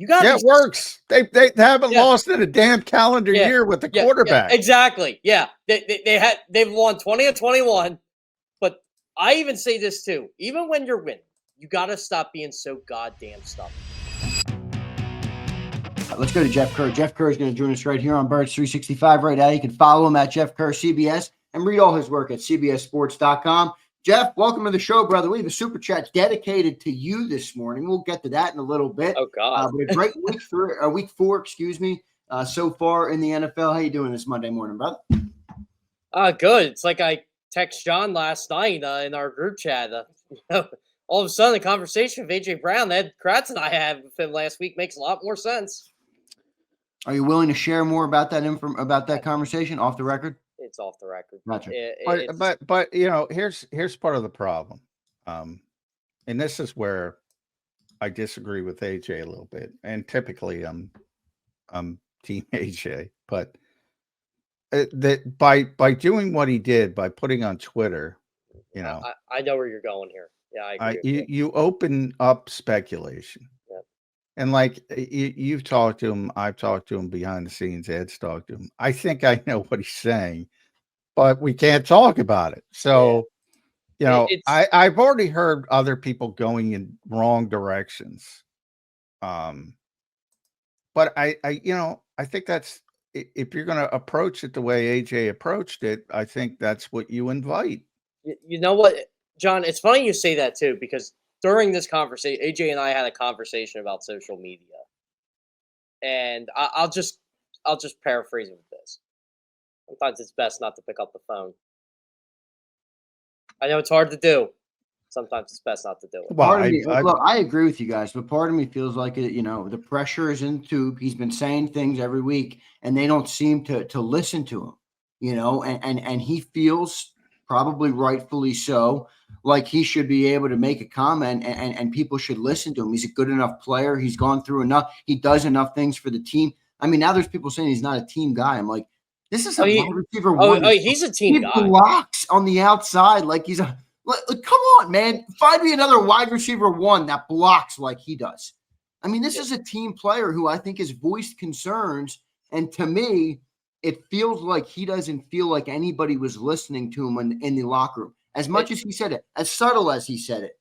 You got it works. They haven't lost in a damn calendar year with the quarterback. Exactly. Yeah, they've won 20 of 21. But I even say this too: even when you're winning, you got to stop being so goddamn stubborn. Let's go to Jeff Kerr. Jeff Kerr is going to join us right here on Birds 365 right now. You can follow him at Jeff Kerr CBS and read all his work at cbssports.com. Jeff, welcome to the show, brother. We have a super chat dedicated to you this morning. We'll get to that in a little bit. Oh, God. But a great week 4, so far in the NFL. How you doing this Monday morning, brother? Good. It's like I text John last night in our group chat. All of a sudden, the conversation with A.J. Brown that Krause and I had with him last week makes a lot more sense. Are you willing to share more about that conversation off the record? It's off the record. Gotcha. But here's part of the problem, and this is where I disagree with AJ a little bit. And typically, I'm Team AJ, but that by doing what he did, by putting on Twitter, I know where you're going here. Yeah, I agree. You open up speculation. And like you've talked to him, I've talked to him behind the scenes. Ed's talked to him. I think I know what he's saying, but we can't talk about it. So, I've already heard other people going in wrong directions. But I think that's, if you're going to approach it the way AJ approached it, I think that's what you invite. You know what, John? It's funny you say that too, because during this conversation, AJ and I had a conversation about social media, and I'll just paraphrase it with this. Sometimes it's best not to pick up the phone. I know it's hard to do. Sometimes it's best not to do it. Well, I agree with you guys, but part of me feels like the pressure is into. He's been saying things every week, and they don't seem to listen to him. And he feels, probably rightfully so, like he should be able to make a comment and people should listen to him. He's a good enough player. He's gone through enough. He does enough things for the team. I mean, now there's people saying he's not a team guy. I'm like, this is a wide receiver one. He's a team guy. He blocks on the outside like he's a – come on, man. Find me another wide receiver one that blocks like he does. I mean, this is a team player who I think has voiced concerns, and to me, it feels like he doesn't feel like anybody was listening to him in the locker room. As much as he said it, as subtle as he said it.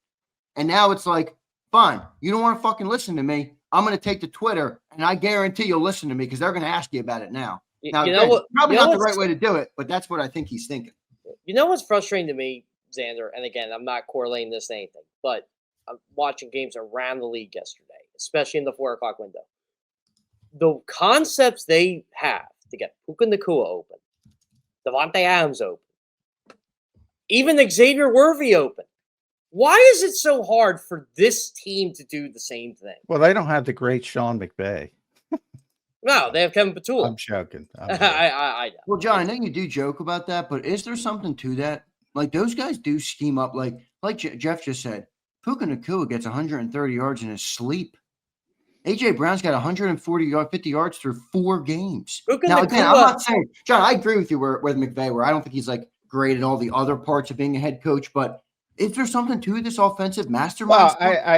And now it's like, fine, you don't want to fucking listen to me. I'm going to take to Twitter, and I guarantee you'll listen to me because they're going to ask you about it now. Now, probably not the right way to do it, but that's what I think he's thinking. You know what's frustrating to me, Zander? And again, I'm not correlating this to anything, but I'm watching games around the league yesterday, especially in the 4 o'clock window. The concepts they have to get Puka Nacua open, Devontae Adams open, even Xavier Worthy open. Why is it so hard for this team to do the same thing? Well, they don't have the great Sean McVay. No, they have Kevin Patullo. I'm joking. I know. Well, John, I know you do joke about that, but is there something to that? Like, those guys do scheme up. Like Jeff just said, Puka Nacua gets 130 yards in his sleep. A.J. Brown's got 50 yards through 4 games. Now, again, I'm not saying, John, I agree with you with McVay, where I don't think he's like great at all the other parts of being a head coach, but is there something to this offensive mastermind? Well,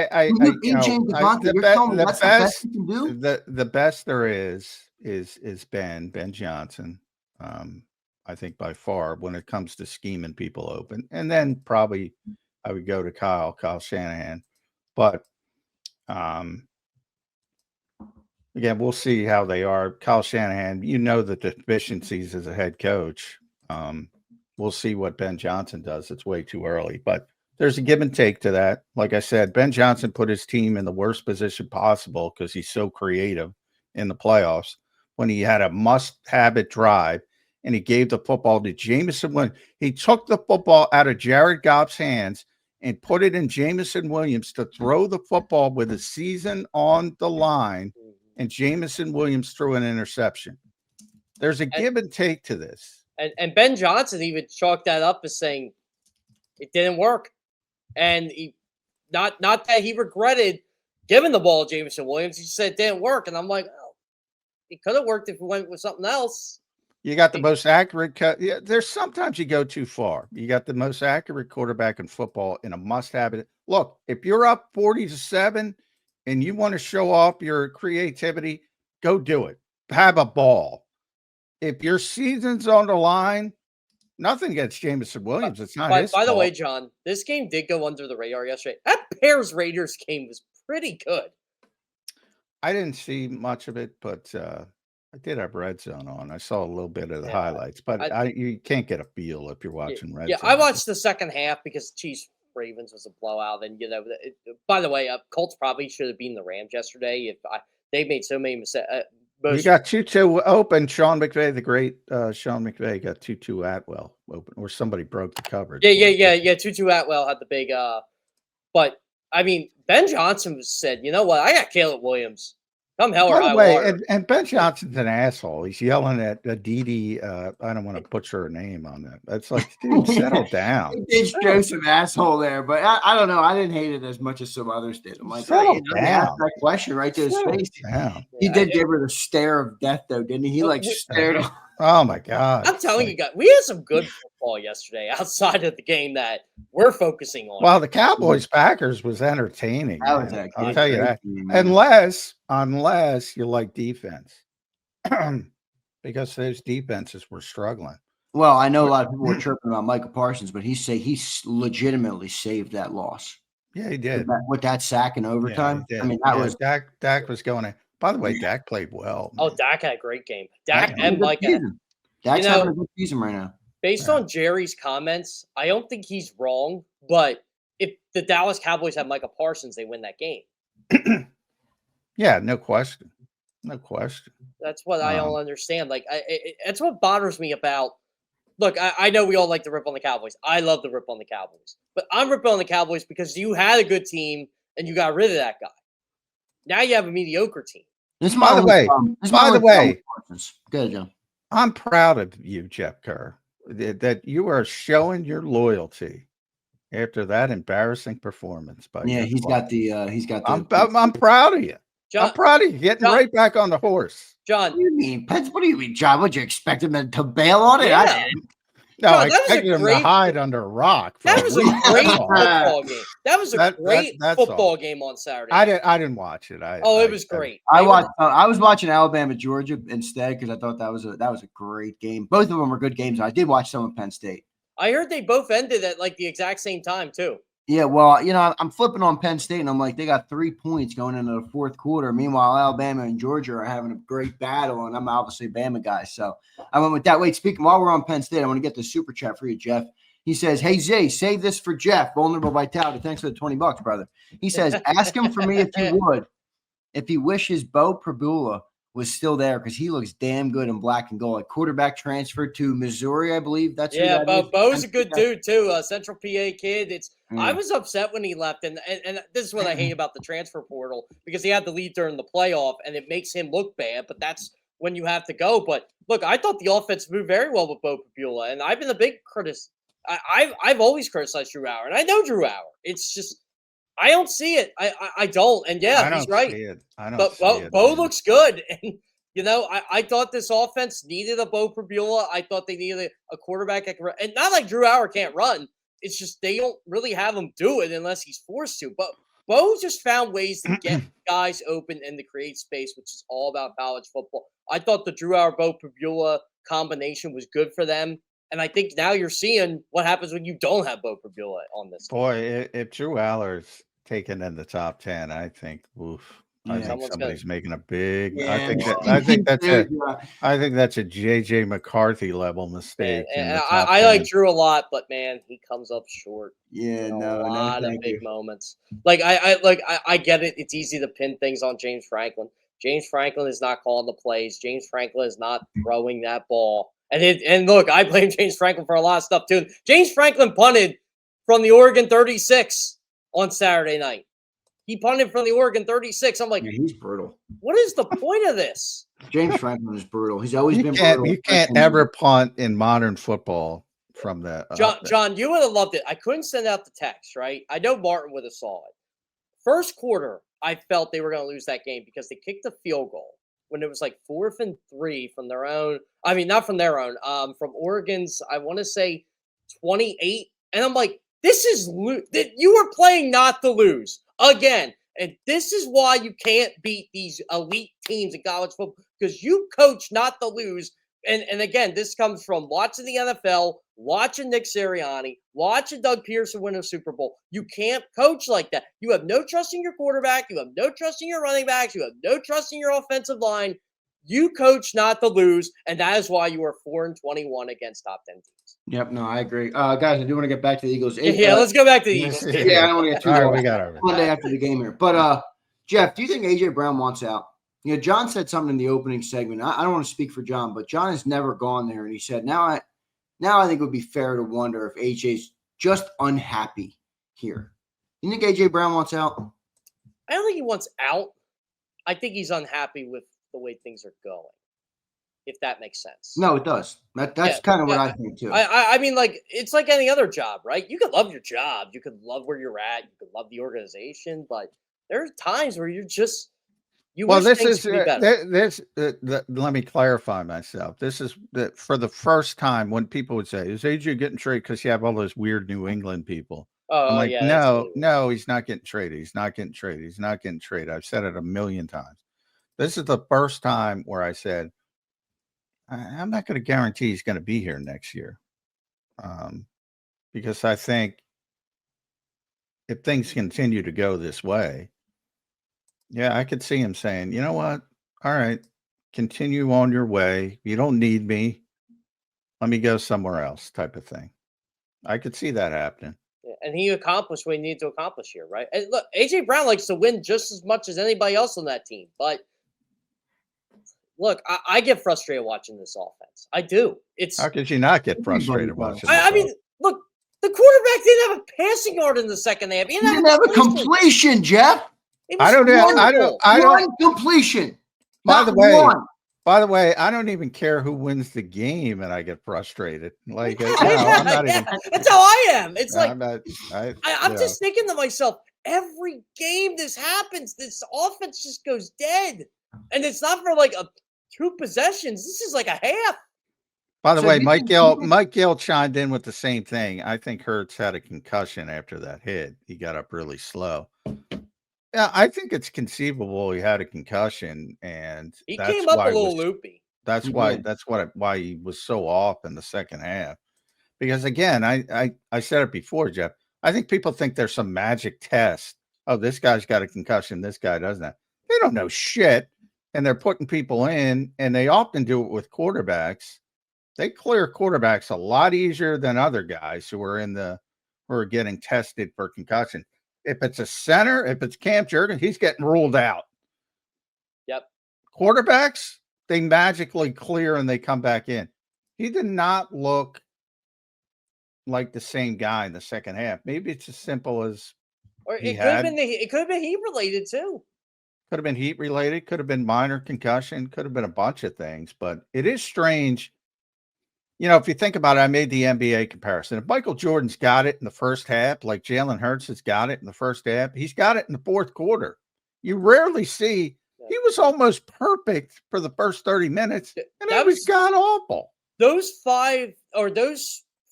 the best there is Ben Johnson. I think by far when it comes to scheming people open, and then probably I would go to Kyle Shanahan, but again, we'll see how they are. Kyle Shanahan, the deficiencies as a head coach. We'll see what Ben Johnson does. It's way too early, but there's a give and take to that. Like I said, Ben Johnson put his team in the worst position possible because he's so creative in the playoffs when he had a must-have-it drive, and he gave the football to Jameson Williams. He took the football out of Jared Goff's hands and put it in Jameson Williams to throw the football with the season on the line, and Jameson Williams threw an interception. There's a give and take to this. And Ben Johnson even chalked that up as saying it didn't work. And he not that he regretted giving the ball to Jameson Williams. He said it didn't work. And I'm like, oh, it could have worked if we went with something else. You got the most accurate cut. Yeah, there's sometimes you go too far. You got the most accurate quarterback in football in a must-have. Look, if you're up 40-7 and you want to show off your creativity, go do it. Have a ball. If your season's on the line, nothing against Jameson Williams. It's not his By the fault. way, John, this game did go under the radar yesterday. That Bears-Raiders game was pretty good. I didn't see much of it, but I did have Red Zone on. I saw a little bit of the highlights, but you can't get a feel if you're watching Red Zone. I watched the second half because Chiefs-Ravens was a blowout. And, by the way, Colts probably should have beaten the Rams yesterday. They made so many mistakes. You got 2-2 open. Sean McVay, the great Sean McVay, got 2-2 Atwell open, or somebody broke the coverage. Yeah. 2-2 Atwell had the big. But I mean, Ben Johnson said, "You know what? I got Caleb Williams. Come hell or high water." And Ben Johnson's an asshole. He's yelling at Didi. I don't want to butcher her name on that. That's like, dude, settle down. He did show some asshole there, but I don't know. I didn't hate it as much as some others did. I'm like, settle down. Asked that question right to his face. Down. He did give her the stare of death, though, didn't he? He stared. Oh my God! I'm telling you guys, we had some good football yesterday outside of the game that we're focusing on. Well, the Cowboys Packers was entertaining. I'll tell you that. Unless you like defense, because those defenses were struggling. Well, I know a lot of people were chirping about Micah Parsons, but he legitimately saved that loss. Yeah, he did with that sack in overtime. Yeah, I mean, that was Dak was going in. By the way, Dak played well. Man. Oh, Dak had a great game. Dak and Micah. Dak's having a good season right now. Based on Jerry's comments, I don't think he's wrong. But if the Dallas Cowboys have Micah Parsons, they win that game. Yeah, no question. No question. That's what I don't understand. Like, that's what bothers me about. Look, I know we all like to rip on the Cowboys. I love to rip on the Cowboys. But I'm ripping on the Cowboys because you had a good team and you got rid of that guy. Now you have a mediocre team. By the way, good, John. I'm proud of you, Jeff Kerr, that you are showing your loyalty after that embarrassing performance. He's got the. I'm proud of you. John, I'm proud of you getting right back on the horse. John, what do you mean, Pence? What do you mean, John? Would you expect him to bail on it? Yeah. No, I expected him to hide under a rock. That was a great football game. That was a great football game on Saturday. I didn't watch it. It was great. I was watching Alabama Georgia instead because I thought that was a great game. Both of them were good games. I did watch some of Penn State. I heard they both ended at like the exact same time too. Yeah, well, I'm flipping on Penn State, and I'm like, they got 3 points going into the fourth quarter. Meanwhile, Alabama and Georgia are having a great battle, and I'm obviously a Bama guy, so I went with that. Wait, while we're on Penn State, I want to get the super chat for you, Jeff. He says, "Hey, Zay, save this for Jeff, Vulnerable Vitality. Thanks for the $20, brother." He says, "Ask him for me if you would, if he wishes Bo Prabula was still there because he looks damn good in black and gold. Like quarterback transferred to Missouri, I believe. That's Bo's a good dude too. Central PA kid. I was upset when he left, and this is what I hate about the transfer portal because he had the lead during the playoff, and it makes him look bad. But that's when you have to go. But look, I thought the offense moved very well with Bo Prabula, and I've been a big critic. I've always criticized Drew Hauer, and I know Drew Hauer. It's just I don't see it. I don't. And he's right. But Bo looks good. And, I thought this offense needed a Bo Prabula. I thought they needed a quarterback that can run. And not like Drew Hauer can't run. It's just they don't really have him do it unless he's forced to. But Bo just found ways to get guys open and to create space, which is all about college football. I thought the Drew Hauer-Bo Prabula combination was good for them. And I think now you're seeing what happens when you don't have Bo Prabula on this. Boy, if Drew Hauer's taken in the top 10, I think, I think somebody's making a big. Yeah, I think that's a JJ McCarthy level mistake. And I like Drew a lot, but man, he comes up short. Yeah, a lot of big moments. Like I get it. It's easy to pin things on James Franklin. James Franklin is not calling the plays. James Franklin is not throwing that ball. And look, I blame James Franklin for a lot of stuff too. James Franklin punted from the Oregon 36 on Saturday night. He punted from the Oregon 36. I'm like, he's brutal. What is the point of this? James Franklin is brutal. He's always been brutal. You can't ever punt in modern football from the John, you would have loved it. I couldn't send out the text, right? I know Martin would have saw it. First quarter, I felt they were going to lose that game because they kicked a field goal when it was like 4th and 3 from their own. I mean, not from their own. From Oregon's, I want to say 28. And I'm like, this is you were playing not to lose. Again, And this is why you can't beat these elite teams in college football, because you coach not to lose. And again, this comes from watching the NFL, watching Nick Sirianni, watching Doug Pearson win a Super Bowl. You can't coach like that. You have no trust in your quarterback. You have no trust in your running backs. You have no trust in your offensive line. You coach not to lose, and that is why you are 4-21 against top 10 teams. Yep, no, I agree. Guys, I do want to get back to the Eagles. Yeah, let's go back to the Eagles. Yeah, I don't want to get too All right, long. we got our Monday after the game here. But Jeff, do you think AJ Brown wants out? You know, John said something in the opening segment. I don't want to speak for John, but John has never gone there, and he said, now I think it would be fair to wonder if AJ's just unhappy here. You think AJ Brown wants out? I don't think he wants out. I think he's unhappy with the way things are going, if that makes sense. No, it does. That's kind of what I think too. I mean, like, it's like any other job, right? You could love your job. You could love where you're at. You could love the organization. But there are times where you're just wish things could be better. Let me clarify myself. This is for the first time when people would say, is AJ getting traded because you have all those weird New England people? I'm like, yeah, no, he's not getting traded. He's not getting traded. He's not getting traded. I've said it a million times. This is the first time where I said, I'm not going to guarantee he's going to be here next year. Because I think if things continue to go this way, yeah, I could see him saying, you know what? All right, continue on your way. You don't need me. Let me go somewhere else, type of thing. I could see that happening. Yeah, and he accomplished what he needed to accomplish here, right? And look, AJ Brown likes to win just as much as anybody else on that team. But look, I get frustrated watching this offense. I do. How could you not get frustrated watching? I mean, look, the quarterback didn't have a passing yard in the second half. He didn't have a completion, Jeff. I don't completion. By the way, I don't even care who wins the game, and I get frustrated. Like, I'm not even. That's how I am. It's like I'm just thinking to myself, every game this happens, this offense just goes dead, and it's not for like 2 possessions. This is like a half. By the way, Mike Gill chimed in with the same thing. I think Hurts had a concussion after that hit. He got up really slow. Yeah, I think it's conceivable he had a concussion, and he came up a little loopy. That's why he was so off in the second half. Because again, I said it before, Jeff. I think people think there's some magic test. Oh, this guy's got a concussion. This guy doesn't have. They don't know shit, and they're putting people in, and they often do it with quarterbacks. They clear quarterbacks a lot easier than other guys who are getting tested for concussion. If it's a center, if it's Cam Jurgens, he's getting ruled out. Yep. Quarterbacks, they magically clear and they come back in. He did not look like the same guy in the second half. Maybe it's as simple as it could have been heat related too. Could have been heat related, could have been minor concussion, could have been a bunch of things, but it is strange. You know, if you think about it, I made the NBA comparison. If Michael Jordan's got it in the first half, like Jalen Hurts has got it in the first half, he's got it in the fourth quarter. You rarely see he was almost perfect for the first 30 minutes, and it was god awful. Those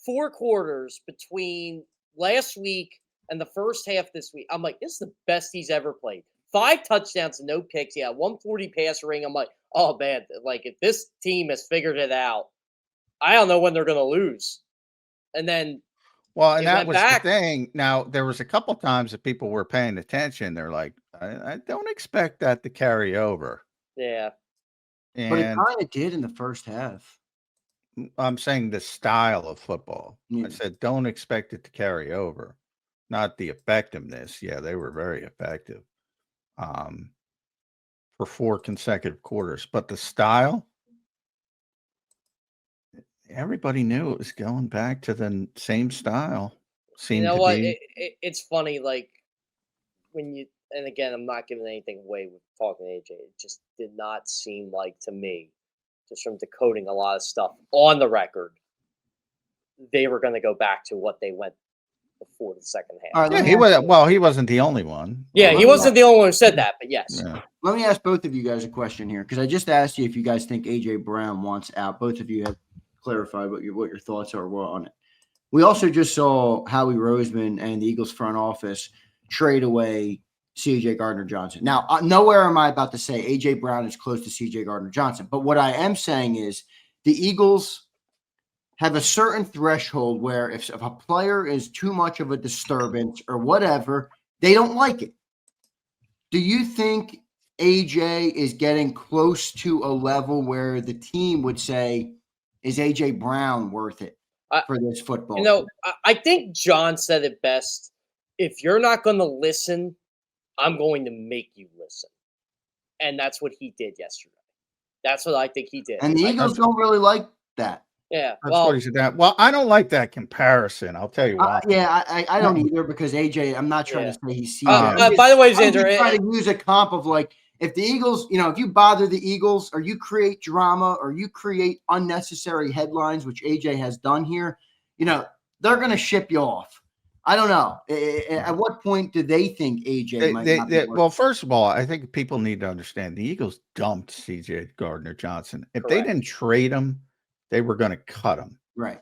4 quarters between last week and the first half this week, I'm like, this is the best he's ever played. 5 touchdowns and no picks. Yeah, 140 passer ring. I'm like, oh man, like if this team has figured it out, I don't know when they're going to lose. And then, and that was the thing. Now, there was a couple times that people were paying attention. They're like, I don't expect that to carry over. Yeah. But it kind of did in the first half. I'm saying the style of football. Yeah. I said, don't expect it to carry over. Not the effectiveness. Yeah, they were very effective for 4 consecutive quarters. But the style, everybody knew it was going back to the same style. It's funny, like when you, and again, I'm not giving anything away with talking to AJ. It just did not seem like to me, just from decoding a lot of stuff on the record, they were going to go back to what they went before the second half. Right, he wasn't the only one. Yeah, he wasn't the only one who said that, but yes. Yeah. Let me ask both of you guys a question here, because I just asked you if you guys think AJ Brown wants out. Both of you have clarified what your thoughts are on it. We also just saw Howie Roseman and the Eagles front office trade away C.J. Gardner-Johnson. Now, nowhere am I about to say A.J. Brown is close to C.J. Gardner-Johnson, but what I am saying is the Eagles have a certain threshold where if a player is too much of a disturbance or whatever, they don't like it. Do you think AJ is getting close to a level where the team would say, is AJ Brown worth it for this football team? I think John said it best. If you're not going to listen, I'm going to make you listen. And that's what he did yesterday. That's what I think he did. And the Eagles don't really like that. Yeah. That's what he said. Well, I don't like that comparison. I'll tell you why. I don't either because AJ, I'm not trying to say he's by the way, Zander, I'm trying to use a comp of like, if the Eagles, if you bother the Eagles or you create drama or you create unnecessary headlines, which AJ has done here, they're going to ship you off. I don't know. At what point do they think AJ might not be well, first of all, I think people need to understand the Eagles dumped C.J. Gardner-Johnson. If they didn't trade him, they were going to cut him. Right.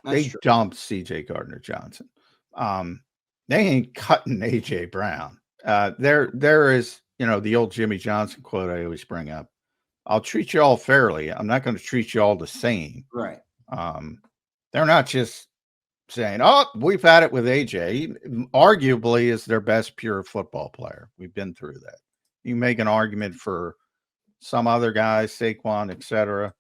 They dumped C.J. Gardner-Johnson. They ain't cutting A.J. Brown. There is, the old Jimmy Johnson quote I always bring up. I'll treat you all fairly. I'm not going to treat you all the same. Right. They're not just saying, oh, we've had it with AJ. He arguably is their best pure football player. We've been through that. You make an argument for some other guys, Saquon, etc.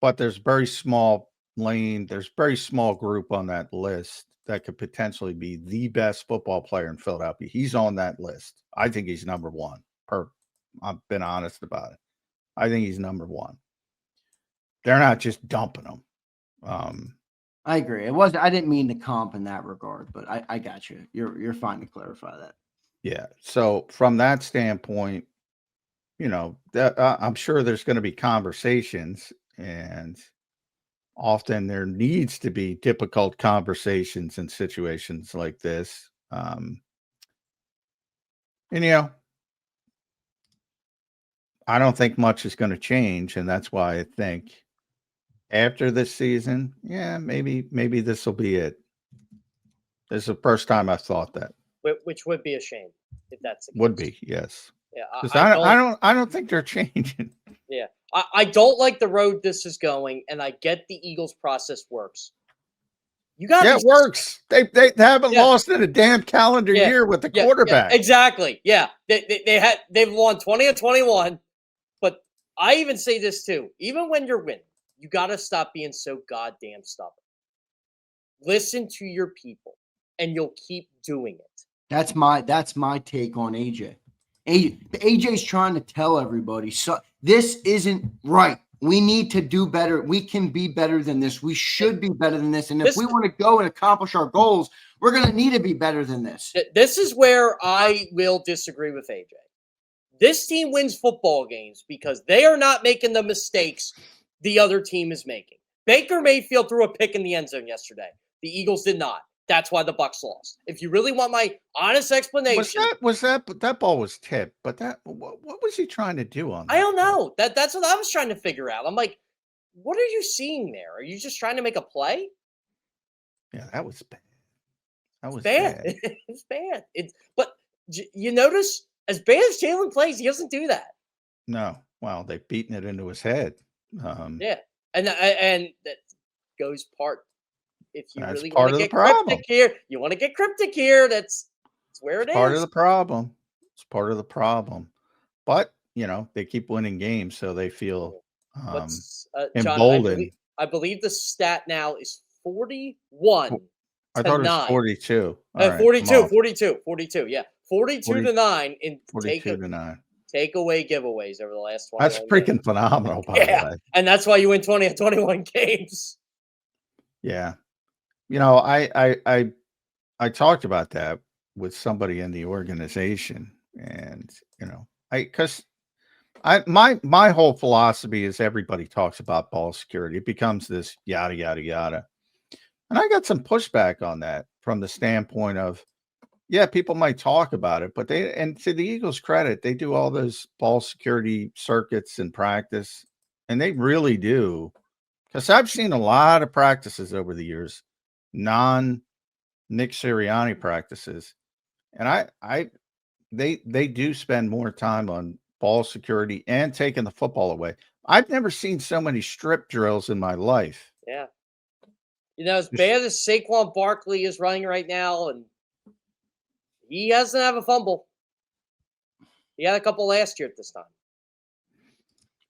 But there's very small lane. There's very small group on that list that could potentially be the best football player in Philadelphia. He's on that list. I think he's number one. I've been honest about it. I think he's number one. They're not just dumping him. I agree. I didn't mean to comp in that regard, but I got you. You're fine to clarify that. Yeah. So from that standpoint, I'm sure there's going to be conversations, and often there needs to be difficult conversations in situations like this. I don't think much is going to change, and that's why I think after this season, maybe this will be it. This is the first time I've thought that. Which would be a shame if that's the case. Would be, yes. Yeah, I don't think they're changing. Yeah, I don't like the road this is going, and I get the Eagles' process works. You got it works. They haven't lost in a damn calendar year with the quarterback. Exactly. Yeah, they've won 20 of 21. But I even say this too: even when you're winning, you got to stop being so goddamn stubborn. Listen to your people, and you'll keep doing it. That's my take on AJ. AJ's trying to tell everybody, so this isn't right. We need to do better. We can be better than this. We should be better than this. And if we want to go and accomplish our goals, we're going to need to be better than this. This is where I will disagree with AJ. This team wins football games because they are not making the mistakes the other team is making. Baker Mayfield threw a pick in the end zone yesterday. The Eagles did not. That's why the Bucs lost. If you really want my honest explanation, that ball was tipped, but what was he trying to do on that? I don't know. That's what I was trying to figure out. I'm like, what are you seeing there? Are you just trying to make a play? Yeah, that was bad. That was bad. It's bad. But you notice, as bad as Jalen plays, he doesn't do that. No. Well, they've beaten it into his head. Yeah, and that goes part. If you really want to get cryptic here, that's where it is. Part of the problem. It's part of the problem. But, they keep winning games, so they feel emboldened. John, I believe the stat now is 41. I thought it was 42. 42. Yeah. 42-9 in 42-9. Takeaway giveaways over the last 20. That's freaking phenomenal, by the way. And that's why you win 20 of 21 games. Yeah. I talked about that with somebody in the organization, and because my whole philosophy is everybody talks about ball security. It becomes this yada yada yada, and I got some pushback on that from the standpoint of, people might talk about it, but and to the Eagles' credit, they do all those ball security circuits in practice, and they really do. Because I've seen a lot of practices over the years, non-Nick Sirianni practices, and they do spend more time on ball security and taking the football away. I've never seen so many strip drills in my life. Yeah. As bad as Saquon Barkley is running right now, and he doesn't have a fumble. He had a couple last year at this time.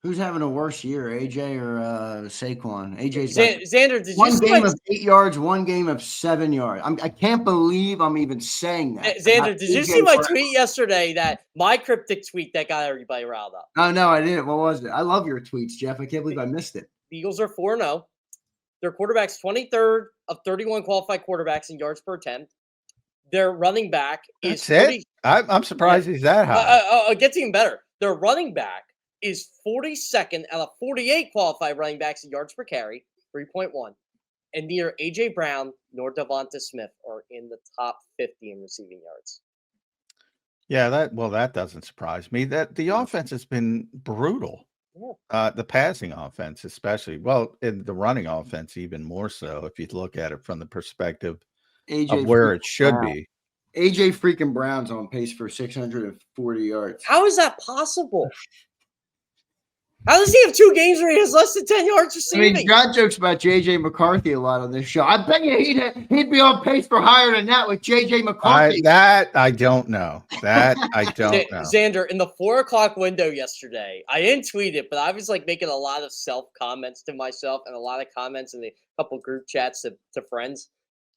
Who's having a worse year, AJ or Saquon? AJ's Zander, did you one see game of 8 yards, one game of 7 yards. I can't believe I'm even saying that. Zander, did you see my tweet yesterday? That my cryptic tweet that got everybody riled up. Oh no, I didn't. What was it? I love your tweets, Jeff. I can't believe I missed it. The Eagles are 4-0. Their quarterback's 23rd of 31 qualified quarterbacks in yards per attempt. Their running back is 40. I'm surprised he's that high. It gets even better. Their running back is 42nd out of 48 qualified running backs in yards per carry, 3.1. And neither A.J. Brown nor Devonta Smith are in the top 50 in receiving yards. Yeah, that doesn't surprise me. That the offense has been brutal. Yeah. The passing offense, especially. Well, in the running offense, even more so, if you look at it from the perspective of where it should be. A.J. freaking Brown's on pace for 640 yards. How is that possible? How does he have 2 games where he has less than 10 yards receiving? I mean, John jokes about J.J. McCarthy a lot on this show. I bet you he'd be on pace for higher than that with J.J. McCarthy. I don't know. That I don't know. Zander, in the 4 o'clock window yesterday, I didn't tweet it, but I was making a lot of self-comments to myself and a lot of comments in a couple group chats to friends.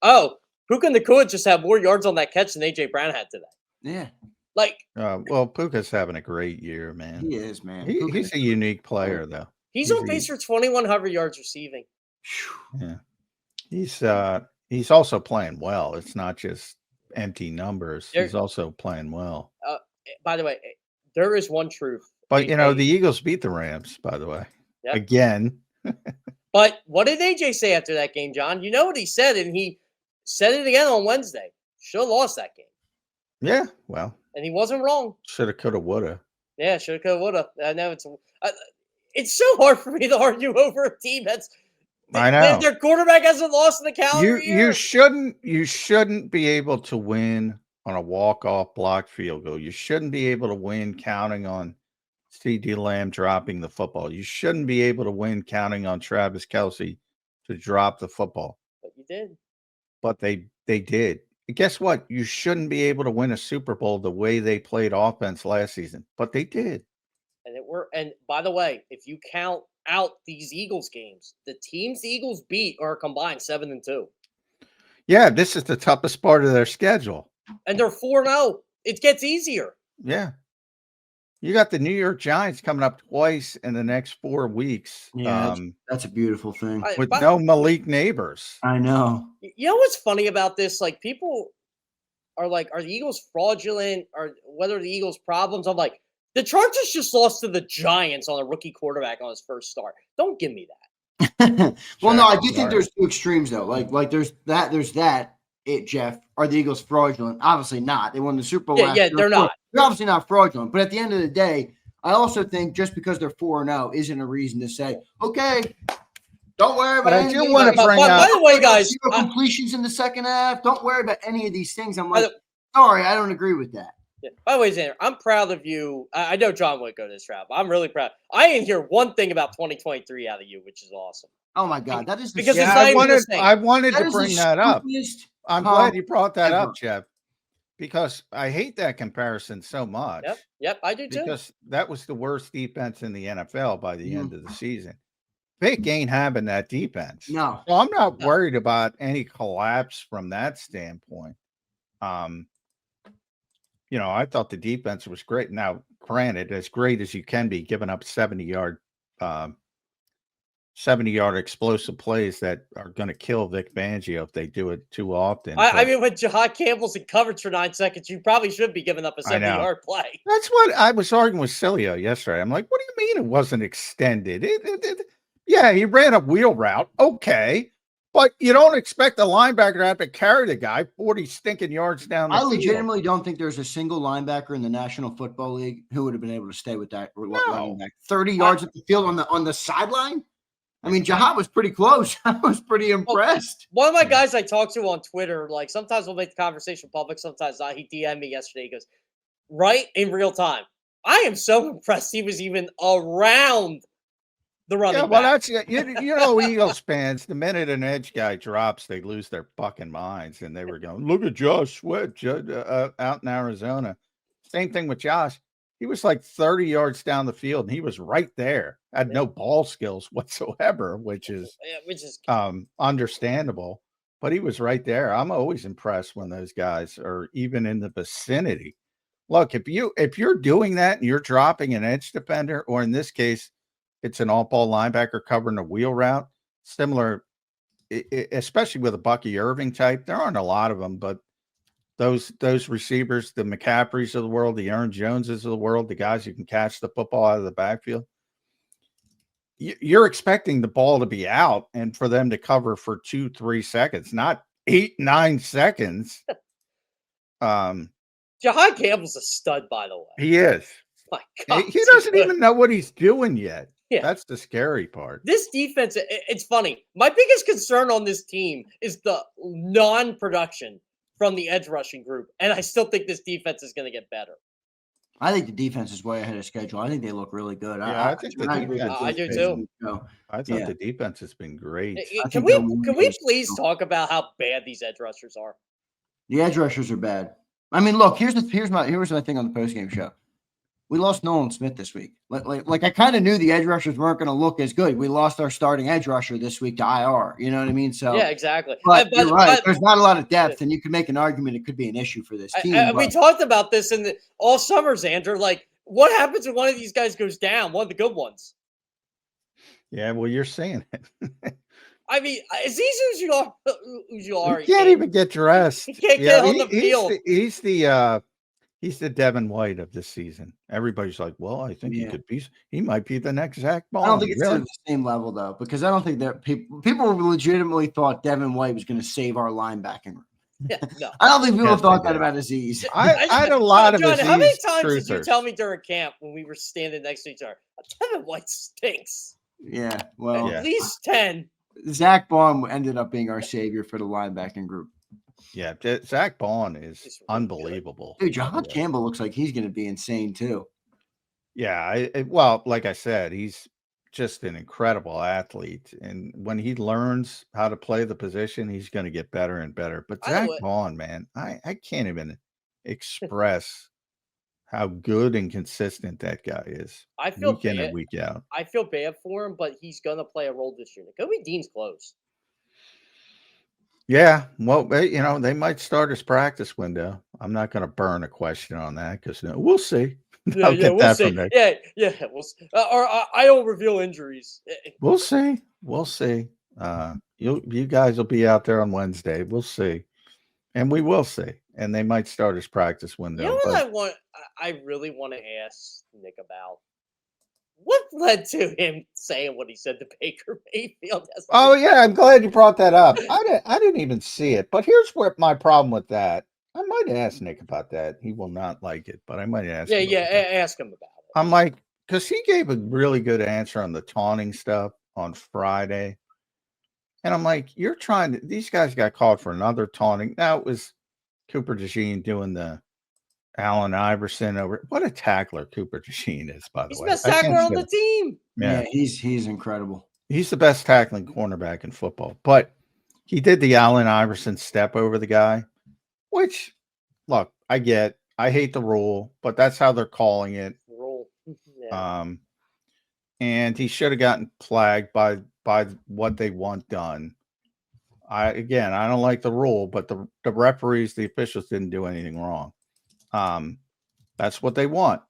Oh, Puka Nacua just had more yards on that catch than A.J. Brown had today. Yeah. Well, Puka's having a great year, man. He is, man. He's a unique player, though. He's on pace for 2,100 yards receiving. Yeah, he's also playing well. It's not just empty numbers. He's also playing well. By the way, there is one truth. But the Eagles beat the Rams. By the way, again. But what did AJ say after that game, John? You know what he said, and he said it again on Wednesday. Should have lost that game. Yeah, well. And he wasn't wrong. Shoulda, coulda, woulda. Yeah, shoulda, coulda, woulda. I know it's so hard for me to argue over a team that's. I know their quarterback hasn't lost in the calendar year. You shouldn't be able to win on a walk-off block field goal. You shouldn't be able to win counting on CeeDee Lamb dropping the football. You shouldn't be able to win counting on Travis Kelce to drop the football. But you did. But they did. Guess what? You shouldn't be able to win a Super Bowl the way they played offense last season, but they did. And by the way, if you count out these Eagles games, the teams the Eagles beat are combined 7-2. Yeah, this is the toughest part of their schedule. And they're 4-0. It gets easier. Yeah. You got the New York Giants coming up twice in the next 4 weeks. Yeah, that's a beautiful thing. With no Malik Neighbors. I know. You know what's funny about this? People are are the Eagles fraudulent? Or whether the Eagles problems? I'm the Chargers just lost to the Giants on a rookie quarterback on his first start. Don't give me that. Well, no, I do think there's 2 extremes though. There's that. Jeff, are the Eagles fraudulent? Obviously not. They won the Super Bowl. Yeah, they're not. They're obviously not fraudulent. But at the end of the day, I also think just because they're 4-0 isn't a reason to say, okay, don't worry about anything. I do want to bring up. By the way, guys, completions in the second half. Don't worry about any of these things. I'm sorry, I don't agree with that. Yeah. By the way, Zander, I'm proud of you. I know John would go this route, but I'm really proud. I didn't hear one thing about 2023 out of you, which is awesome. Oh my God, that is because I wanted to bring that up. I'm glad you brought that up, Jeff, because I hate that comparison so much. Yep, I do too. Because that was the worst defense in the NFL by the end of the season. Vic ain't having that defense. No. So I'm not worried about any collapse from that standpoint. I thought the defense was great. Now, granted, as great as you can be, giving up 70-yard explosive plays that are going to kill Vic Fangio if they do it too often. I mean, when Jahad Campbell's in coverage for 9 seconds, you probably should be giving up a 70-yard play. That's what I was arguing with Cilio yesterday. I'm like, what do you mean it wasn't extended? Yeah, he ran a wheel route. Okay. But you don't expect a linebacker to have to carry the guy 40 stinking yards down the field. I legitimately don't think there's a single linebacker in the National Football League who would have been able to stay with that running back. 30 yards at the field on the sideline? I mean, Jahad was pretty close. I was pretty impressed. One of my guys I talk to on Twitter, sometimes we'll make the conversation public, sometimes not. He DM'd me yesterday. He goes, right in real time. I am so impressed he was even around the running Yeah, well, back. that's you know, Eagles fans. The minute an edge guy drops, they lose their fucking minds, and they were going, "Look at Josh Sweat out in Arizona." Same thing with Josh. He was like 30 yards down the field, and he was right there. Had no ball skills whatsoever, which is understandable. But he was right there. I'm always impressed when those guys are even in the vicinity. Look, if you're doing that and you're dropping an edge defender, or in this case, it's an all-ball linebacker covering a wheel route, similar, especially with a Bucky Irving type. There aren't a lot of them, but those receivers, the McCaffreys of the world, the Aaron Joneses of the world, the guys who can catch the football out of the backfield, you're expecting the ball to be out and for them to cover for 2-3 seconds, not 8-9 seconds. Jahad Campbell's a stud, by the way. He is. My God, he doesn't even know what he's doing yet. Yeah. That's the scary part. This defense, it's funny. My biggest concern on this team is the non-production from the edge rushing group. And I still think this defense is going to get better. I think the defense is way ahead of schedule. I think they look really good. Yeah, I think the defense. I do too. I thought the defense has been great. Can we please talk about how bad these edge rushers are? The edge rushers are bad. I mean, look, here's my thing on the postgame show. We lost Nolan Smith this week. Like I kind of knew the edge rushers weren't going to look as good. We lost our starting edge rusher this week to IR. You know what I mean? So yeah, exactly. But you're right. There's not a lot of depth, and you can make an argument it could be an issue for this team. We talked about this in all summer, Zander. Like, what happens when one of these guys goes down? One of the good ones. Yeah, well, you're saying it. I mean, Azeez Ujulari He can't even get dressed. He can't get on the field. He's the Devin White of this season. Everybody's like, well, I think he might be the next Zach Bond. I don't think it's at the same level, though, because I don't think that people legitimately thought Devin White was going to save our linebacking room. Yeah, no. I don't think people thought that about Azeez. I had a lot of Azeez. How many times did you tell me during camp when we were standing next to each other, Devin White stinks? Yeah, well. At least 10. Zach Bond ended up being our savior for the linebacking group. Yeah, Zach Bond is unbelievable. Dude, John Campbell looks like he's going to be insane too. Yeah, well, like I said, he's just an incredible athlete, and when he learns how to play the position, he's going to get better and better. But Zach Bond, man, I can't even express how good and consistent that guy is. I feel week in and week out. I feel bad for him, but he's going to play a role this year. Kobe Dean's close. Yeah, well, they might start his practice window. I'm not going to burn a question on that because we'll see. We'll see. Yeah. Or I don't reveal injuries. We'll see. You guys will be out there on Wednesday. We'll see, and we will see. And they might start his practice window. You know what I really want to ask Nick about? What led to him saying what he said to Baker Mayfield? Oh yeah, I'm glad you brought that up. I didn't even see it, but here's where my problem with that. I might ask Nick about that. He will not like it, but I might ask. Ask him about it. I'm like, because he gave a really good answer on the taunting stuff on Friday, and I'm like, you're trying to. These guys got called for another taunting. Now it was Cooper DeJean doing the Allen Iverson over. What a tackler Cooper DeJean is, by the way. He's the best tackler on the team. Yeah, he's incredible. He's the best tackling cornerback in football. But he did the Allen Iverson step over the guy, which, look, I get. I hate the rule, but that's how they're calling it. Rule. Yeah. And he should have gotten flagged by what they want done. I don't like the rule, but the referees, the officials didn't do anything wrong. That's what they want.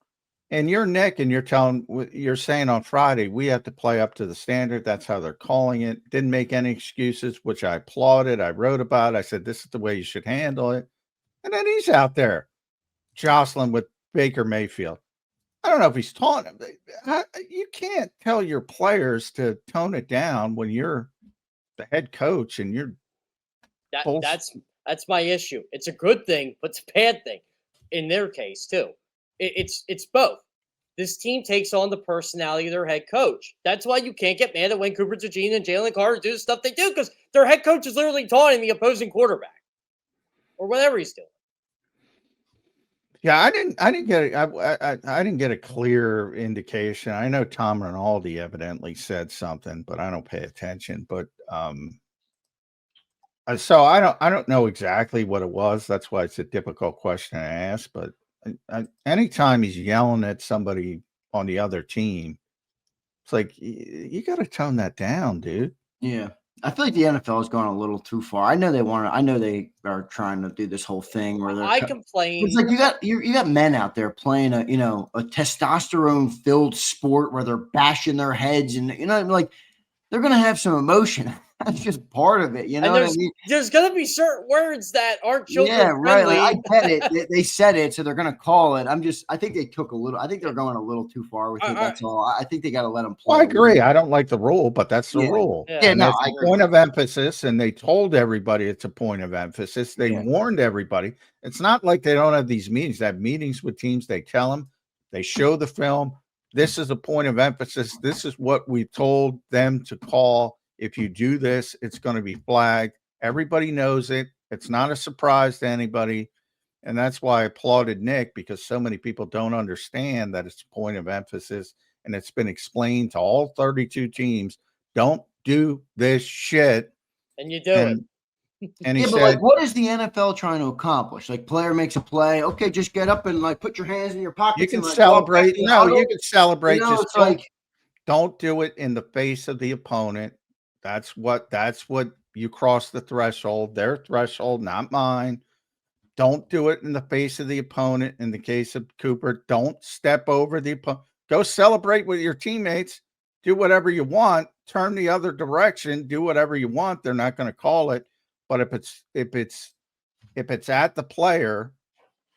And you're Nick, and you're saying on Friday, we have to play up to the standard. That's how they're calling it. Didn't make any excuses, which I applauded. I wrote about it. I said, this is the way you should handle it. And then he's out there jostling with Baker Mayfield. I don't know if he's taunting him. You can't tell your players to tone it down when you're the head coach and you're that's my issue. It's a good thing, but it's a bad thing in their case too. It's both. This team takes on the personality of their head coach. That's why you can't get mad at when Cooper DeJean and Jalen Carter do the stuff they do, because their head coach is literally taunting the opposing quarterback or whatever he's doing. Yeah, I didn't get a clear indication. I know Tom Rinaldi evidently said something, but I don't pay attention. But so I don't know exactly what it was. That's why it's a difficult question to ask. But anytime he's yelling at somebody on the other team, it's like you got to tone that down, dude. Yeah. I feel like the NFL has gone a little too far. I know they are trying to do this whole thing where I complain. It's like you got men out there playing a testosterone filled sport where they're bashing their heads and like they're gonna have some emotion. That's just part of it, you know And what I mean? there's gonna be certain words that aren't children Yeah, right. friendly. Like, I get it. They said it, so they're gonna call it. I think they took a little. I think they're going a little too far with it. That's all. I think they got to let them play. Well, I agree. I don't like the rule, but that's the rule. Yeah. Yeah, And no, that's I a agree. point of emphasis, and they told everybody it's a point of emphasis. They Yeah. warned everybody. It's not like they don't have these meetings. They have meetings with teams. They tell them, they show the film. This is a point of emphasis. This is what we told them to call. If you do this, it's going to be flagged. Everybody knows it. It's not a surprise to anybody. And that's why I applauded Nick, because so many people don't understand that it's a point of emphasis. And it's been explained to all 32 teams. Don't do this shit. And you do it. And he But said, like, what is the NFL trying to accomplish? Like, player makes a play. Okay, just get up and like put your hands in your pockets. you can and, like, celebrate. walk back to the No, huddle. you can celebrate. You know, Just it's don't do it in the face of the opponent. That's what you cross the threshold, their threshold, not mine. Don't do it in the face of the opponent. In the case of Cooper, don't step over the opponent. Go celebrate with your teammates. Do whatever you want. Turn the other direction. Do whatever you want. They're not going to call it. But if it's at the player,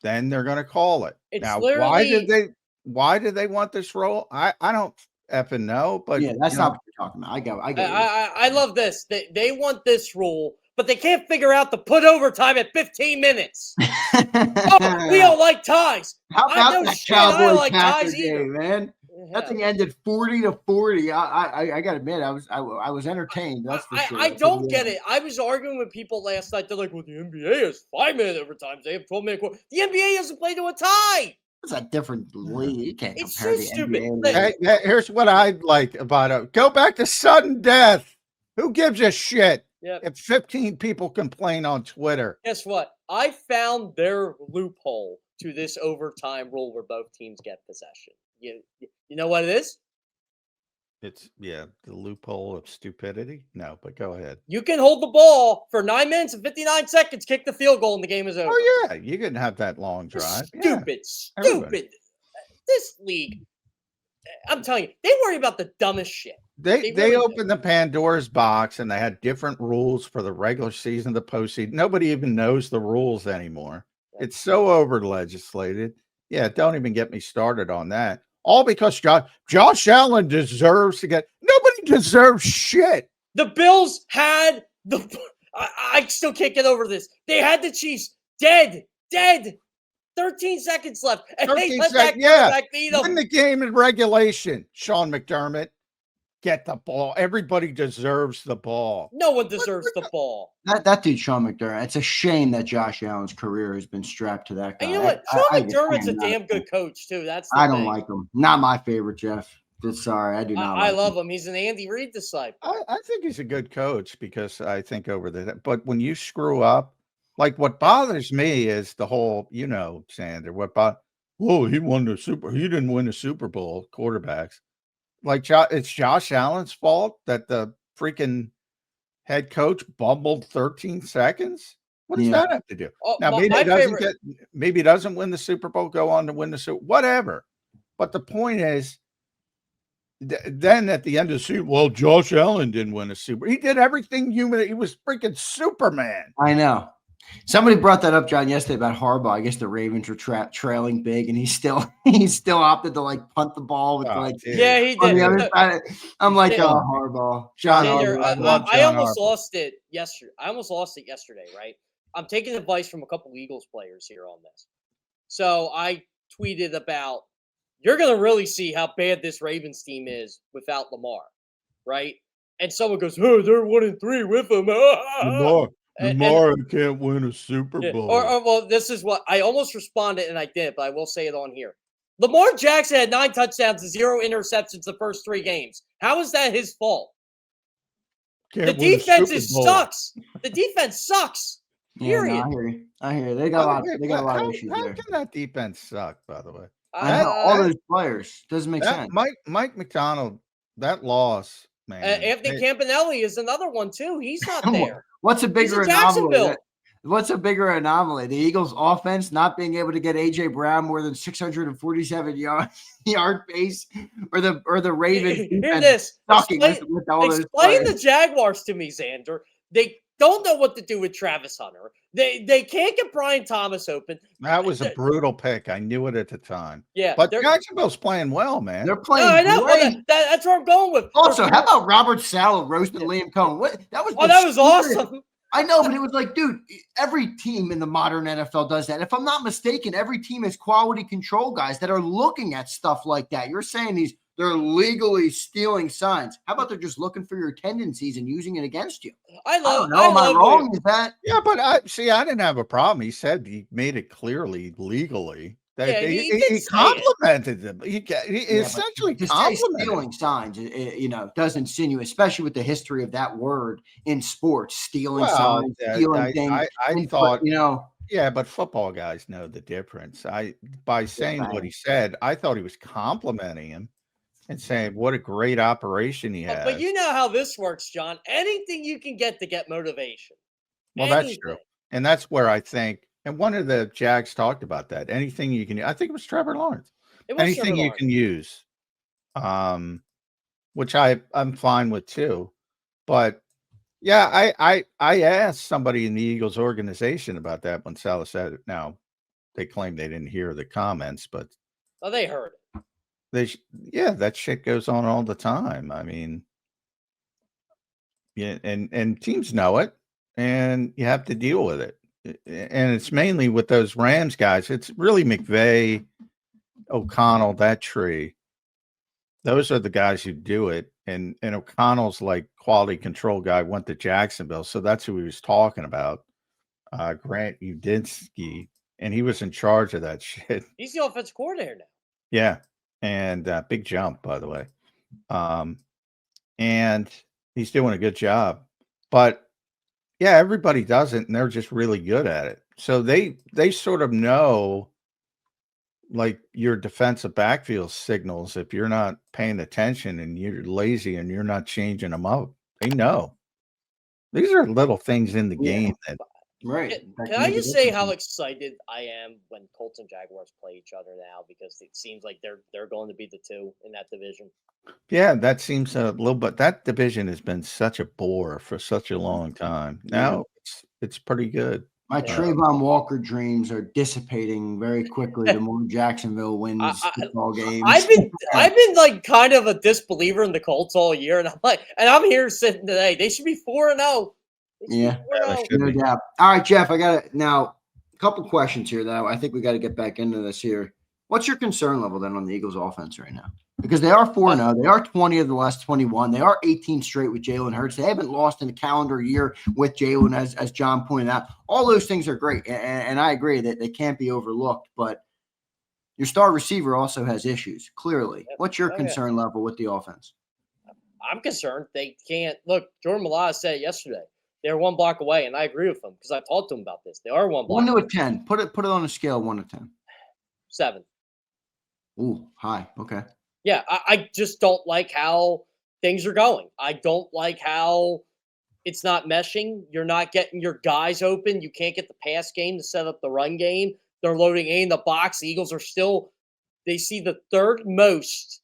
then they're going to call it. It's now, literally why did they want this rule? I don't effing know. But yeah, that's not what you're talking about. I get it. I love this. They want this rule, but they can't figure out to put overtime at 15 minutes. Oh, we don't like ties. How about that I Cowboy like Packer ties either. game, man? Yeah. That thing ended 40-40. I gotta admit, I was entertained. That's for sure. I don't get it. I was arguing with people last night. They're like, "Well, the NBA has 5-minute overtimes. They have 12-minute quarter. The NBA hasn't played to a tie." It's a different league. You can't It's compare so the stupid. NBA. Here's what I like about it. Go back to sudden death. Who gives a shit if 15 people complain on Twitter? Guess what? I found their loophole to this overtime rule where both teams get possession. You know what it is? It's the loophole of stupidity. No, but go ahead. You can hold the ball for 9 minutes and 59 seconds, kick the field goal, and the game is over. Oh yeah, you can have that long drive. Stupid. Everybody. This league, I'm telling you, they worry about the dumbest shit. They really opened the Pandora's box, and they had different rules for the regular season, the postseason. Nobody even knows the rules anymore. It's so over legislated. Yeah, don't even get me started on that. All because Josh Allen deserves to get. Nobody deserves shit. The Bills had I still can't get over this. They had the Chiefs dead. 13 seconds left, and they let that quarterback beat them. Win the game in regulation. Sean McDermott, get the ball. Everybody deserves the ball. No one deserves the ball. That dude, Sean McDermott. It's a shame that Josh Allen's career has been strapped to that guy. And you know what? Sean McDermott's a damn good coach too. I don't like him. Not my favorite, Jeff. Sorry, I do not. I love him. He's an Andy Reid disciple. I think he's a good coach because I think but when you screw up, like what bothers me is the whole, Zander, he didn't win the Super Bowl, quarterbacks. Like it's Josh Allen's fault that the freaking head coach bumbled 13 seconds. What does that have to do? Now maybe he doesn't win the Super Bowl, go on to win the Super, whatever. But the point is, then at the end of the season, well, Josh Allen didn't win a Super. He did everything human. He was freaking Superman. I know. Somebody brought that up, John, yesterday about Harbaugh. I guess the Ravens were trailing big, and he still opted to like punt the ball with he did. On the other side. I'm like, Harbaugh, John Harbaugh. I almost lost it yesterday. Right? I'm taking advice from a couple Eagles players here on this. So I tweeted about, you're going to really see how bad this Ravens team is without Lamar, right? And someone goes, "Oh, they're 1-3 with him." Lamar can't win a Super Yeah, Bowl. well, this is what I almost responded, and I did, but I will say it on here. Lamar Jackson had 9 touchdowns and 0 interceptions the first 3 games. How is that his fault? The defense sucks. The defense sucks. Period. Yeah, no, I hear you. They got a lot of issues How there. can that defense suck, by the way? I know all those players. Doesn't make sense. Mike McDonald, that loss, man. Anthony Campanelli is another one too. He's not there. What's a bigger He's in Jacksonville. What's a bigger anomaly? The Eagles' offense not being able to get A.J. Brown more than 647 yard pace, or the Ravens defense sucking with all those players. Explain the Jaguars to me, Zander. They don't know what to do with Travis Hunter. They can't get Brian Thomas open. That was a brutal pick. I knew it at the time. Yeah, but Jacksonville's playing well, man. They're playing. No, I know. Well, that's where I'm going with. Also, how about Robert Saleh roasting Liam Cohen? That was awesome. I know, but it was like, dude, every team in the modern NFL does that. If I'm not mistaken, every team has quality control guys that are looking at stuff like that. You're saying they're legally stealing signs. How about they're just looking for your tendencies and using it against you? I don't know. Am I wrong? Is that? Yeah, but I didn't have a problem. He said he made it clearly legally. He complimented them. He essentially complimented stealing signs. Does insinuate, especially with the history of that word in sports, stealing signs, stealing things. I thought, yeah, but football guys know the difference. By saying what he said, I thought he was complimenting him and saying what a great operation he has. But you know how this works, John. Anything you can get to get motivation. Well, that's true, and that's where I think. And one of the Jags talked about that. Anything you can, I think it was Trevor Lawrence. Anything you can use, which I'm fine with too. But yeah, I asked somebody in the Eagles organization about that when Saleh said it. Now they claim they didn't hear the comments, but they heard it. That shit goes on all the time. I mean, yeah, and teams know it, and you have to deal with it. And it's mainly with those Rams guys. It's really McVay, O'Connell, that tree. Those are the guys who do it. And O'Connell's like quality control guy, went to Jacksonville. So that's who he was talking about. Grant Udinski. And he was in charge of that shit. He's the offensive coordinator now. Yeah. And big jump, by the way. And he's doing a good job. But yeah, everybody does it, and they're just really good at it. So they sort of know, like, your defensive backfield signals. If you're not paying attention and you're lazy and you're not changing them up, they know. These are little things in the game that. Right. Can I just say how excited I am when Colts and Jaguars play each other now, because it seems like they're going to be the two in that division. Yeah, that seems a little bit. That division has been such a bore for such a long time. Now it's pretty good. My Trayvon Walker dreams are dissipating very quickly the more Jacksonville wins football games. I've been like kind of a disbeliever in the Colts all year, and I'm here sitting today. They should be 4-0. Yeah, no doubt. All right, Jeff, I got a couple questions here that I think we got to get back into this here. What's your concern level then on the Eagles offense right now? Because they are 4-0. They are 20 of the last 21. They are 18 straight with Jalen Hurts. They haven't lost in a calendar year with Jalen, as John pointed out. All those things are great, and I agree that they can't be overlooked. But your star receiver also has issues, clearly. What's your concern level with the offense? I'm concerned they can't. Look, Jordan Malata said it yesterday. They're 1 block away, and I agree with him because I talked to him about this. They are 1 block. 1 to a 10. Put it on a scale of 1 to 10. 7. Ooh, high. Okay. Yeah, I just don't like how things are going. I don't like how it's not meshing. You're not getting your guys open. You can't get the pass game to set up the run game. They're loading A in the box. The Eagles are still – they see the 3rd most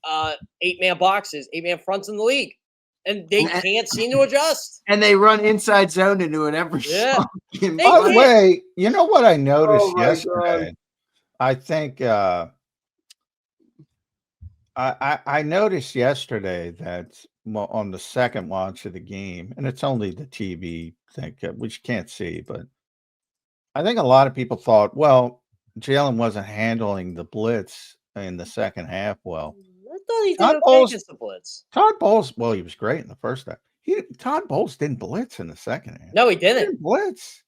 8-man boxes, 8-man fronts in the league. And they can't seem to adjust. And they run inside zone into it every By the way, you know what I noticed yesterday? God. I think I noticed yesterday that on the second watch of the game, and it's only the TV thing, which you can't see, but I think a lot of people thought, well, Jalen wasn't handling the blitz in the second half well. I thought he did okay against the blitz. Todd Bowles, well, he was great in the first half. Todd Bowles didn't blitz in the second half. No, he He didn't. didn't blitz.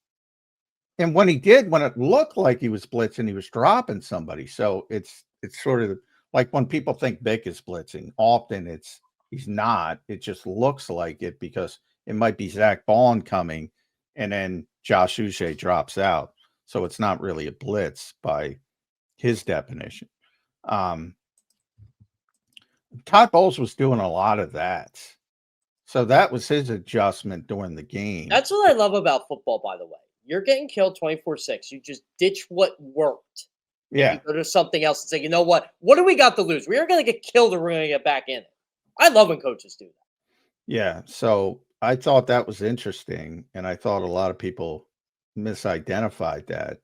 And when he did, when it looked like he was blitzing, he was dropping somebody. So it's sort of like when people think Vic is blitzing, often he's not. It just looks like it because it might be Zach Bond coming and then Josh Uche drops out. So it's not really a blitz by his definition. Todd Bowles was doing a lot of that. So that was his adjustment during the game. That's what I love about football, by the way. You're getting killed 24-6. You just ditch what worked. Yeah. You go to something else and say, you know what? What do we got to lose? We are going to get killed or we're going to get back in it. I love when coaches do that. Yeah. So I thought that was interesting. And I thought a lot of people misidentified that.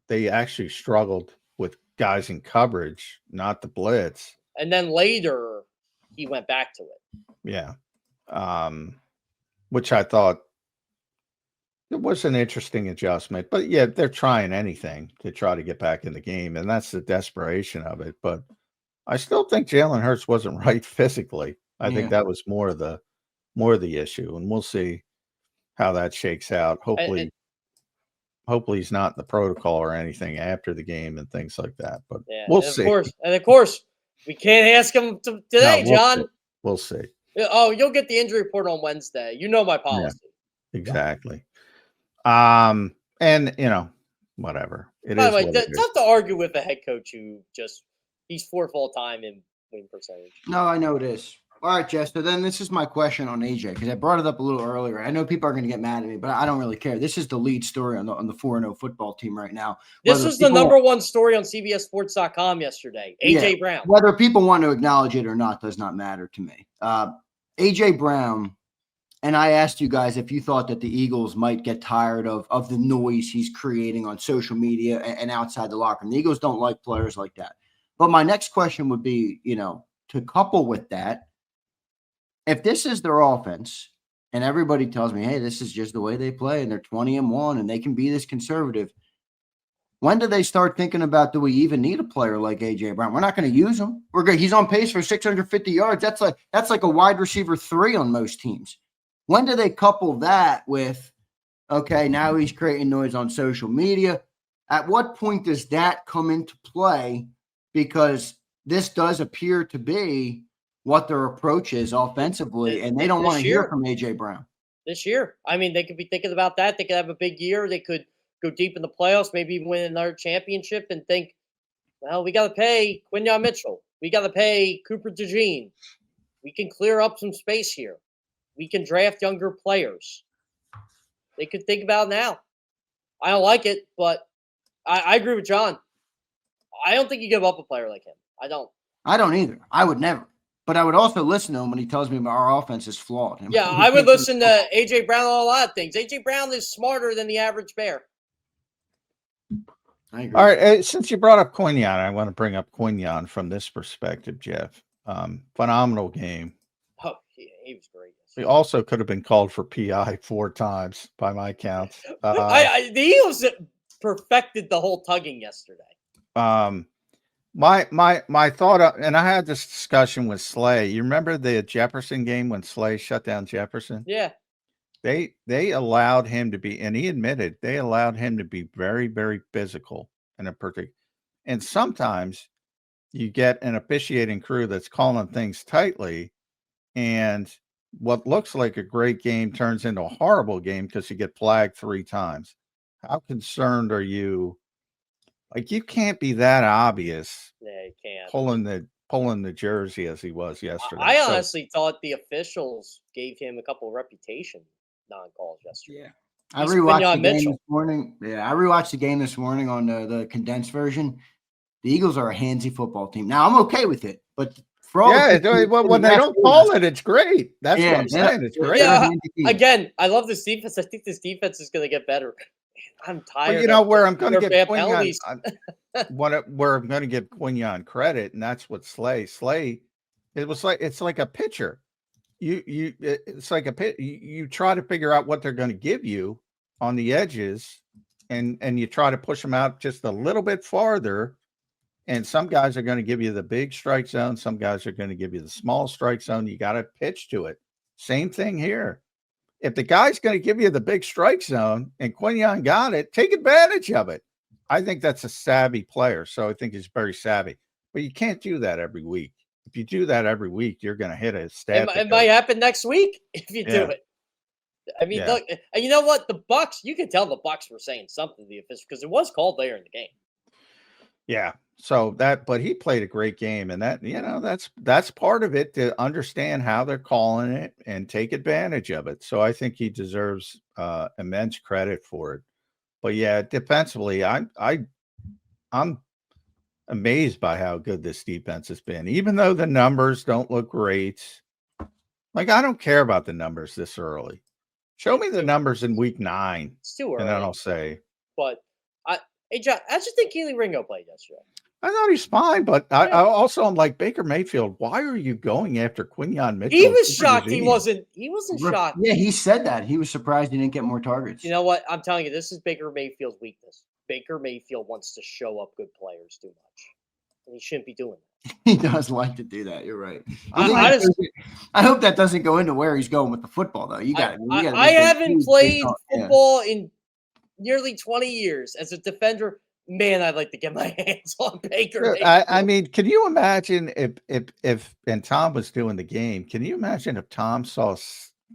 They actually struggled with guys in coverage, not the blitz. And then later, he went back to it. Yeah. Which I thought it was an interesting adjustment. But yeah, they're trying anything to try to get back in the game. And that's the desperation of it. But I still think Jalen Hurts wasn't right physically. I think that was more of the issue. And we'll see how that shakes out. Hopefully he's not in the protocol or anything after the game and things like that. But we'll see. Of course, we can't ask him today, John. We'll see. Oh, you'll get the injury report on Wednesday. You know my policy. Yeah, exactly. And whatever. By the way, it's tough to argue with a head coach who he's fourth all time in win percentage. No, I know it is. All right, Jess. So then this is my question on AJ because I brought it up a little earlier. I know people are going to get mad at me, but I don't really care. This is the lead story on the 4-0 football team right now. This was the number one story on CBSSports.com yesterday. AJ Brown. Whether people want to acknowledge it or not does not matter to me. AJ Brown, and I asked you guys if you thought that the Eagles might get tired of the noise he's creating on social media and outside the locker room. The Eagles don't like players like that. But my next question would be, to couple with that, if this is their offense and everybody tells me, hey, this is just the way they play and they're 20-1 and they can be this conservative, when do they start thinking about, do we even need a player like A.J. Brown? We're not going to use him. We're good. He's on pace for 650 yards. That's like a wide receiver 3 on most teams. When do they couple that with, okay, now he's creating noise on social media? At what point does that come into play? Because this does appear to be what their approach is offensively, and they don't want to hear from A.J. Brown. This year. I mean, they could be thinking about that. They could have a big year. They could go deep in the playoffs, maybe even win another championship and think, well, we got to pay Quinyon Mitchell. We got to pay Cooper DeJean. We can clear up some space here. We can draft younger players. They could think about it now. I don't like it, but I agree with John. I don't think you give up a player like him. I don't. I don't either. I would never. But I would also listen to him when he tells me our offense is flawed. Yeah, I would listen to A.J. Brown on a lot of things. A.J. Brown is smarter than the average Bear. I agree. All right. Since you brought up Quinyon, I want to bring up Quinyon from this perspective, Jeff. Phenomenal game. Oh, he was great. He also could have been called for PI 4 times by my count. The Eagles perfected the whole tugging yesterday. My thought, and I had this discussion with Slay. You remember the Jefferson game when Slay shut down Jefferson? Yeah. They allowed him to be, and he admitted they allowed him to be very, very physical in a particular. And sometimes you get an officiating crew that's calling things tightly, and what looks like a great game turns into a horrible game because you get flagged 3 times. How concerned are you? Like, you can't be that obvious. Yeah, you can't. Pulling the jersey as he was yesterday. I honestly thought the officials gave him a couple of reputation non-calls yesterday. Yeah. I rewatched the game this morning. Yeah, I rewatched the game this morning on the condensed version. The Eagles are a handsy football team. Now, I'm okay with it, but when they don't call it, it's great. That's what I'm saying. It's great. Yeah, again, I love this defense. I think this defense is going to get better. I'm tired. But where I'm going to get where I'm going to give Quinyon credit, and that's what Slay. It's like a pitcher. It's like a pit. You try to figure out what they're going to give you on the edges, and you try to push them out just a little bit farther. And some guys are going to give you the big strike zone. Some guys are going to give you the small strike zone. You got to pitch to it. Same thing here. If the guy's going to give you the big strike zone and Quinyon got it, take advantage of it. I think that's a savvy player. So I think he's very savvy. But you can't do that every week. If you do that every week, you're going to hit a stat. It might happen next week if you do it. I mean, look, and you know what? The Bucks, you can tell the Bucks were saying something to the official because it was called later in the game. Yeah. So but he played a great game, and that's part of it, to understand how they're calling it and take advantage of it. So I think he deserves immense credit for it. But yeah, defensively, I'm amazed by how good this defense has been, even though the numbers don't look great. Like, I don't care about the numbers this early. Show me the numbers in week 9. It's too early. And then I'll say. But hey, John, how'd you think Keely Ringo played yesterday? I thought he's fine, but I also am like, Baker Mayfield, why are you going after Quinyon Mitchell? He was shocked. He wasn't shocked. Yeah, he said that. He was surprised he didn't get more targets. You know what? I'm telling you, this is Baker Mayfield's weakness. Baker Mayfield wants to show up good players too much. And he shouldn't be doing that. He does like to do that. You're right. I hope that doesn't go into where he's going with the football, though. I haven't played football in nearly 20 years as a defender. Man, I'd like to get my hands on Baker. I mean, can you imagine if Tom was doing the game? Can you imagine if Tom saw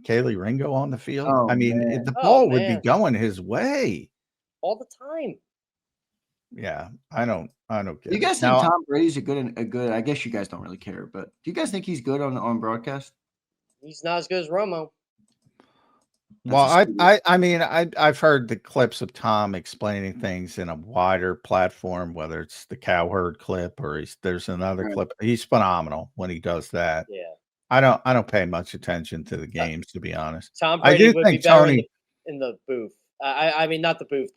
Keely Ringo on the field? Oh, I mean, the ball would be going his way all the time. Yeah, I don't get you guys it. think Tom Brady's a good? I guess you guys don't really care, but do you guys think he's good on broadcast? He's not as good as Romo. Well, I mean, I've heard the clips of Tom explaining things in a wider platform, whether it's the cowherd clip or there's another clip. He's phenomenal when he does that. Yeah, I don't pay much attention to the games, to be honest. Tom Brady would be better in the booth. I mean, not the booth.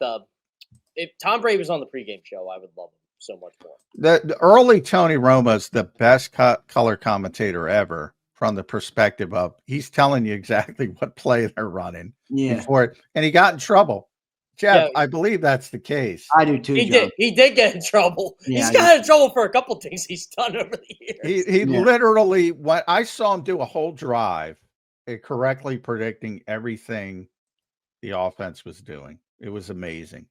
If Tom Brady was on the pregame show, I would love him so much more. The early Tony Romo's the best color commentator ever. From the perspective of he's telling you exactly what play they're running before it, and he got in trouble. Jeff, I believe that's the case. I do too. He did get in trouble. Yeah, he's got in trouble for a couple things he's done over the years. He literally, when I saw him do a whole drive, correctly predicting everything the offense was doing. It was amazing.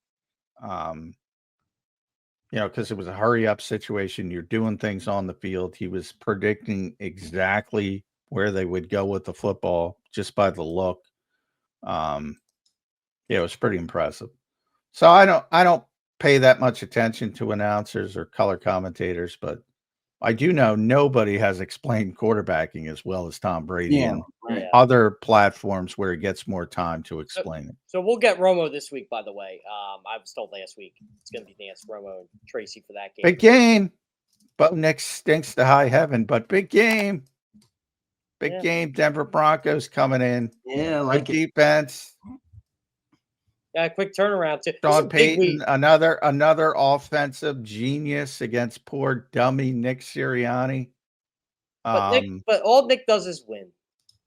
Because it was a hurry up situation. You're doing things on the field. He was predicting exactly where they would go with the football just by the look. It was pretty impressive. So I don't pay that much attention to announcers or color commentators, but I do know nobody has explained quarterbacking as well as Tom Brady and other platforms where he gets more time to explain it. So we'll get Romo this week, by the way. I was told last week it's going to be Nance, Romo, and Tracy for that game. Big game. Bo Nix stinks to high heaven, but big game. Big game. Denver Broncos coming in. Yeah, like defense. Yeah, quick turnaround too. Sean Payton, another offensive genius against poor dummy Nick Sirianni. But all Nick does is win.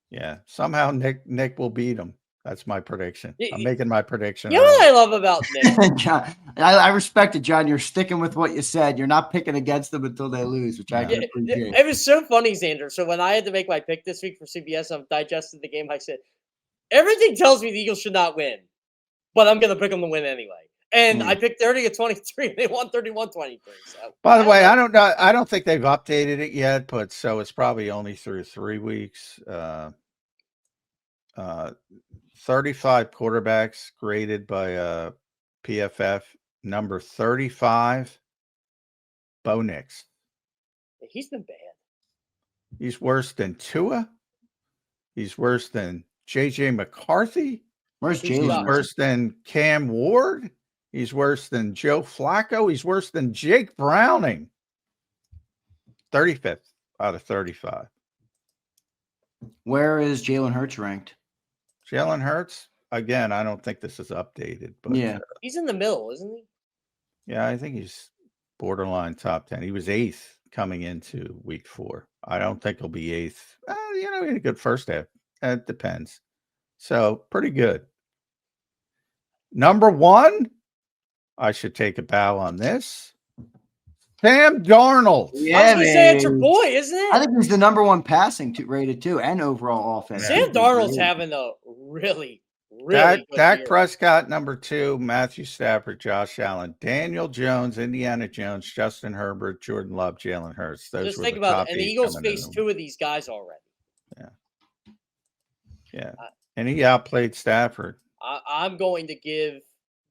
Yeah, somehow Nick will beat him. That's my prediction. I'm making my prediction. You know what I love about Nick? John, I respect it, John. You're sticking with what you said. You're not picking against them until they lose, which I can appreciate. It was so funny, Zander. So when I had to make my pick this week for CBS, I'm digesting the game. I said, everything tells me the Eagles should not win, but I'm going to pick them to win anyway. And I picked 30-23. They won 31-23. So, by the way, I don't know. I don't think they've updated it yet, but so it's probably only through 3 weeks. 35 quarterbacks graded by PFF. Number 35, Bo Nix. He's been bad. He's worse than Tua. He's worse than J.J. McCarthy. Where's Jalen? He's worse than Cam Ward. He's worse than Joe Flacco. He's worse than Jake Browning. 35th out of 35. Where is Jalen Hurts ranked? Jalen Hurts, again, I don't think this is updated, but he's in the middle, isn't he? Yeah, I think he's borderline top 10. He was 8th coming into week 4. I don't think he'll be 8th. He had a good first half. It depends. So pretty good. Number 1, I should take a bow on this. Sam Darnold. I was Yeah, going to say it's your man. boy, isn't it? I think he's the number one passing rated too, and overall offense. Sam Darnold's having a really good Dak year. Prescott, number 2, Matthew Stafford, Josh Allen, Daniel Jones, Indiana Jones, Justin Herbert, Jordan Love, Jalen Hurts. Those Just were think the about top it. And the 8 Eagles coming faced in. 2 of these guys already. Yeah. And he outplayed Stafford. I'm going to give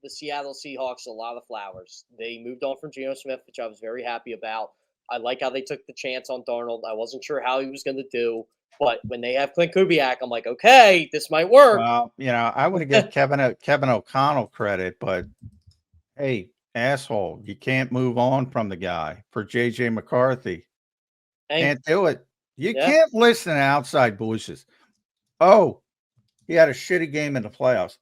the Seattle Seahawks a lot of flowers. They moved on from Geno Smith, which I was very happy about. I like how they took the chance on Darnold. I wasn't sure how he was going to do, but when they have Clint Kubiak, I'm like, okay, this might work. Well, I would have given Kevin O'Connell credit, but hey, asshole, you can't move on from the guy for JJ McCarthy. Can't do it. You can't listen to outside voices. Oh, he had a shitty game in the playoffs.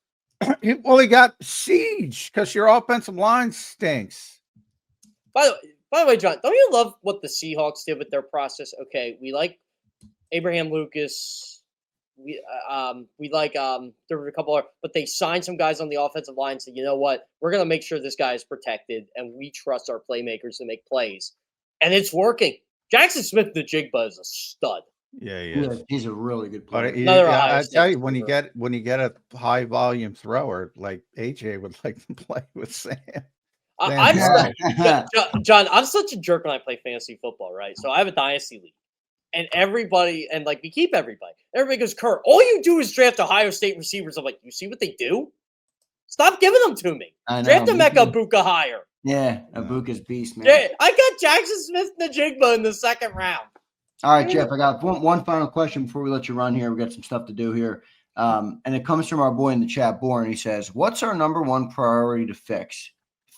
Well, he got sieged because your offensive line stinks. By the way, John, don't you love what the Seahawks did with their process? Okay, we like Abraham Lucas. We like there were a couple of, but they signed some guys on the offensive line. So you know what, we're gonna make sure this guy is protected, and we trust our playmakers to make plays, and it's working. Jackson Smith, the Jigba, is a stud. Yeah, he is. Yeah, he's a really good player. Another I tell you, receiver. when you get a high volume thrower like AJ would like to play with Sam. John, I'm such a jerk when I play fantasy football, right? So I have a dynasty league, and everybody, and like we keep everybody. Everybody goes, Kerr, all you do is draft Ohio State receivers. I'm like, you see what they do? Stop giving them to me. Draft Emeka Ibuka higher. Yeah, Ibuka's beast, man. Yeah, I got Jackson Smith and the Jigba in the second round. All right, Jeff, I got one final question before we let you run here. We got some stuff to do here. And it comes from our boy in the chat, Bourne. He says, what's our number one priority to fix?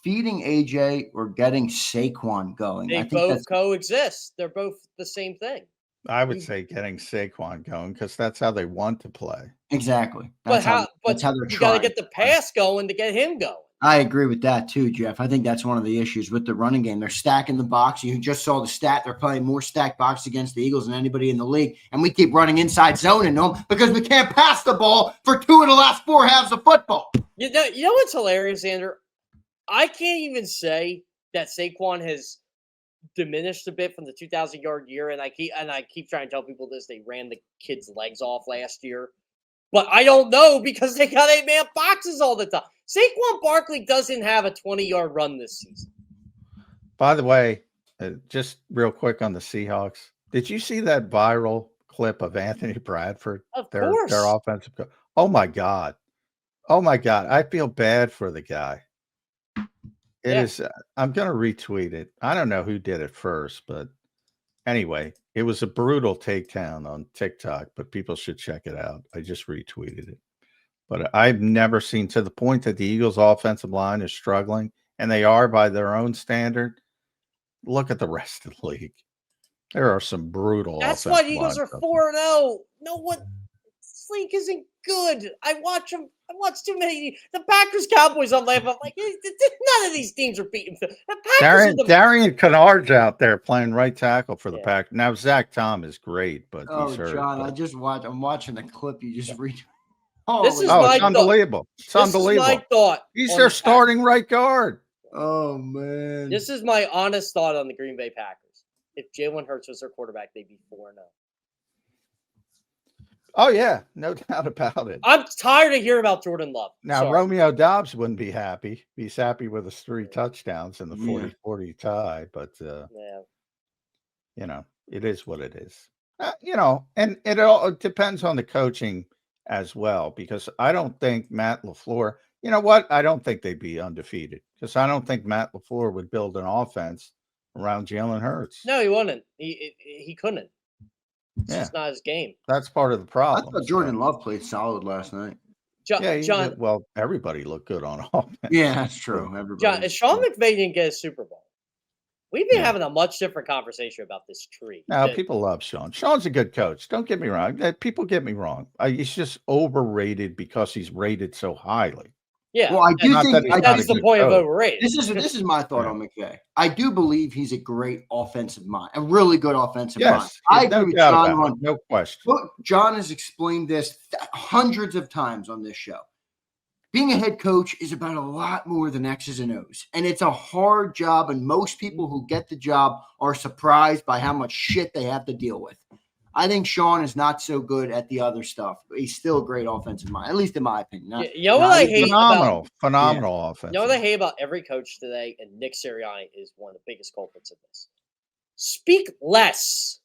Feeding AJ or getting Saquon going? They both coexist. They're both the same thing. I would say getting Saquon going because that's how they want to play. Exactly. That's how they're you got to get the pass going to get him going. I agree with that too, Jeff. I think that's one of the issues with the running game. They're stacking the box. You just saw the stat. They're playing more stacked box against the Eagles than anybody in the league. And we keep running inside zone into them because we can't pass the ball for 2 of the last 4 halves of football. You know what's hilarious, Zander? I can't even say that Saquon has diminished a bit from the 2,000-yard year. And I keep trying to tell people this. They ran the kid's legs off last year. But I don't know because they got 8-man boxes all the time. Saquon Barkley doesn't have a 20-yard run this season. By the way, just real quick on the Seahawks, did you see that viral clip of Anthony Bradford? Of course. Their offensive coach. Oh, my God. I feel bad for the guy. It is. I'm going to retweet it. I don't know who did it first, but anyway, it was a brutal takedown on TikTok, but people should check it out. I just retweeted it. But I've never seen, to the point that the Eagles' offensive line is struggling, and they are by their own standard. Look at the rest of the league. There are some brutal. That's why the Eagles are 4-0. No, this league isn't good. I watch them. I watch too many. The Packers, Cowboys. I'm like, none of these teams are beating. Darian Kennard's out there playing right tackle for the Packers. Now Zach Tom is great, but he's hurt. John, I'm watching the clip you just read. This is it's unbelievable. It's unbelievable. This is my thought. He's their starting right guard. Oh man. This is my honest thought on the Green Bay Packers. If Jalen Hurts was their quarterback, they'd be 4-0. Oh, yeah. No doubt about it. I'm tired of hearing about Jordan Love. Now, Romeo Doubs wouldn't be happy. He's happy with his 3 touchdowns in the 40-40 tie. But, it is what it is. And it all depends on the coaching as well, because I don't think Matt LaFleur, you know what? I don't think they'd be undefeated because I don't think Matt LaFleur would build an offense around Jalen Hurts. No, he wouldn't. He couldn't. It's just not his game. That's part of the problem. I thought Jordan Love played solid last night. John, well, everybody looked good on offense. Yeah, that's true. John, if Sean McVay didn't get a Super Bowl, we'd be having a much different conversation about this tree. Now, people love Sean. Sean's a good coach. Don't get me wrong. People get me wrong. He's just overrated because he's rated so highly. Yeah, well, I do think that's the point of overrated. This is my thought on McVay. I do believe he's a great offensive mind, a really good offensive mind. I agree with John on no question. Look, John has explained this hundreds of times on this show. being a head coach is about a lot more than X's and O's. And it's a hard job. And most people who get the job are surprised by how much shit they have to deal with. I think Sean is not so good at the other stuff. He's still a great offensive mind, at least in my opinion. You know what I hate phenomenal offense. You know what I hate about every coach today, and Nick Sirianni is one of the biggest culprits of this. Speak less.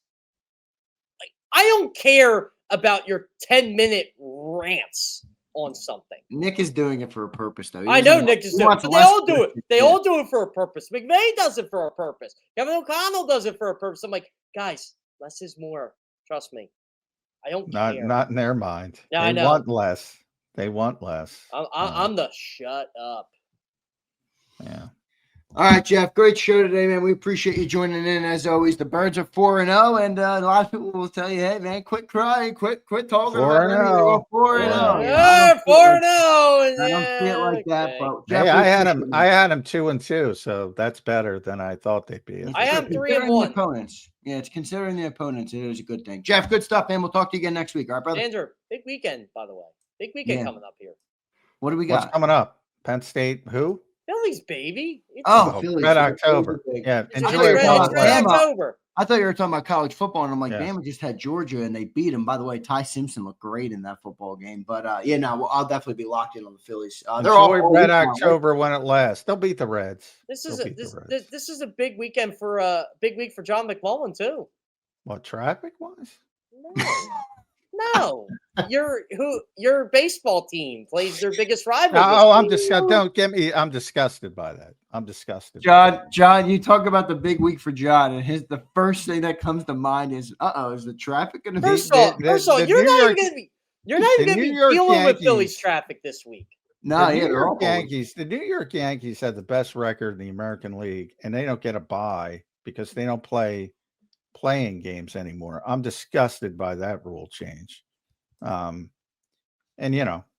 Like, I don't care about your 10-minute rants on something. Nick is doing it for a purpose, though. I know Nick is doing it, but they all do it. They all do it for a purpose. McVay does it for a purpose. Kevin O'Connell does it for a purpose. I'm like, guys, less is more. Trust me. I don't care. Not in their mind. Yeah, they I know. want less. They want less. I'm the shut up. Yeah. All right, Jeff. Great show today, man. We appreciate you joining in as always. The Birds are 4-0, and a lot of people will tell you, "Hey, man, quit crying, quit talking about it. 4-0. 4-0. Yeah, 4-0. I don't see it like that, but Hey, I had him 2-2, so that's better than I thought they'd be. I have 3-1. Opponents. Yeah, it's considering the opponents. It is a good thing. Jeff, good stuff, man. We'll talk to you again next week. All right, brother. Zander, big weekend, by the way. Big weekend coming up here. What do we got? What's coming up? Penn State, who? Phillies, baby. Phillies. Red October. Yeah, enjoy Red October. I thought you were talking about college football, and I'm like, Yeah. Bama just had Georgia, and they beat them. By the way, Ty Simpson looked great in that football game. But, I'll definitely be locked in on the Phillies. They're all Red October when it lasts. They'll beat the Reds. This is a big weekend for big week for John McMullen too. What, traffic-wise? No. Your baseball team plays their biggest rival. I'm disgusted by that. I'm disgusted. John, you talk about the big week for John, and the first thing that comes to mind is, is the traffic going to be? First of all, you're not even going to be dealing with Phillies traffic this week. No, the New York Yankees. The New York Yankees have the best record in the American League, and they don't get a bye because they don't play playing games anymore. I'm disgusted by that rule change. And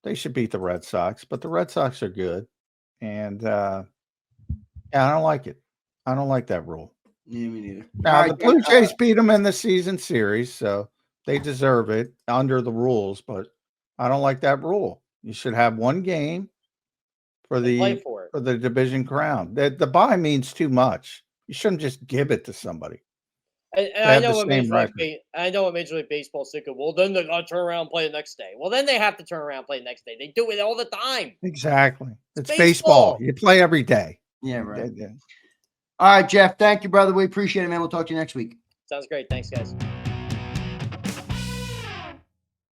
they should beat the Red Sox, but the Red Sox are good. And I don't like it. I don't like that rule. Yeah, me neither. Now, the Blue Jays beat them in the season series, so they deserve it under the rules, but I don't like that rule. You should have one game for the division crown. The bye means too much. You shouldn't just give it to somebody. And I know what Major League Baseball's thinking. Well, then they got to turn around and play the next day. Well, then they have to turn around and play the next day. They do it all the time. Exactly. It's baseball. You play every day. Yeah, right. Yeah. All right, Jeff. Thank you, brother. We appreciate it, man. We'll talk to you next week. Sounds great. Thanks, guys.